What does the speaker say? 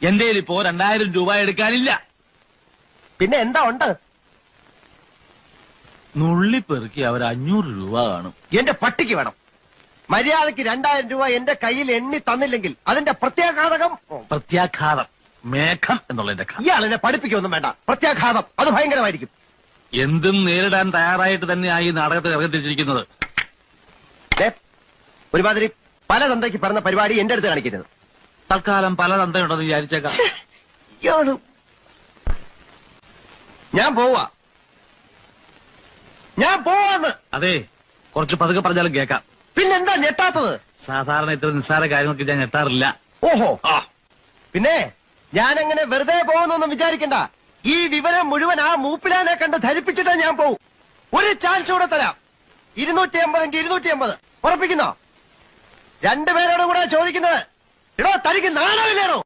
എന്റെ ഇപ്പോ 2000 രൂപ എടുക്കാനില്ല. പിന്നെ എന്താ ഉണ്ട്? നുള്ളിപ്പെറുക്കി അവർ 500 രൂപ കാണും. എന്റെ പട്ടിക്ക് വേണം. മര്യാദക്ക് 2000 രൂപ എന്റെ കയ്യിൽ എണ്ണി തന്നില്ലെങ്കിൽ അതിന്റെ പ്രത്യാഘാതകം. പ്രത്യാഘാതം മേഘം എന്നുള്ളതിന്റെ ഇയാളെന്നെ പഠിപ്പിക്കൊന്നും വേണ്ട. പ്രത്യാഘാതം അത് ഭയങ്കരമായിരിക്കും. എന്തും നേരിടാൻ തയ്യാറായിട്ട് തന്നെയായി ഈ നാടകത്തിൽ ഇറങ്ങിത്തിരിച്ചിരിക്കുന്നത്. ഒരുമാതിരി പല തന്തയ്ക്ക് പറഞ്ഞ പരിപാടി എന്റെ അടുത്ത് കാണിക്കരുത്. തൽക്കാലം പല തന്തയുണ്ടെന്ന് വിചാരിച്ചേക്കാം. ഞാൻ പോവാന്ന്. അതെ, കുറച്ച് പതുക്കെ പറഞ്ഞാലും കേൾക്കാം. പിന്നെന്താ ഞെട്ടാത്തത്? സാധാരണ ഇത്ര നിസ്സാര കാര്യങ്ങൾക്ക് ഞാൻ ഞെട്ടാറില്ല. ഓഹോ, പിന്നെ ഞാനങ്ങനെ വെറുതെ പോകുന്നൊന്നും വിചാരിക്കണ്ട. ഈ വിവരം മുഴുവൻ ആ മൂപ്പിലാനെ കണ്ട് ധരിപ്പിച്ചിട്ടാ ഞാൻ പോവും. ഒരു ചാൻസ് കൂടെ തരാം. 250 എങ്കിൽ 250 ഉറപ്പിക്കുന്നോ? 2 പേരോടും കൂടെ ചോദിക്കുന്നത്. എടോ, തനിക്ക് നാണമില്ലേണോ?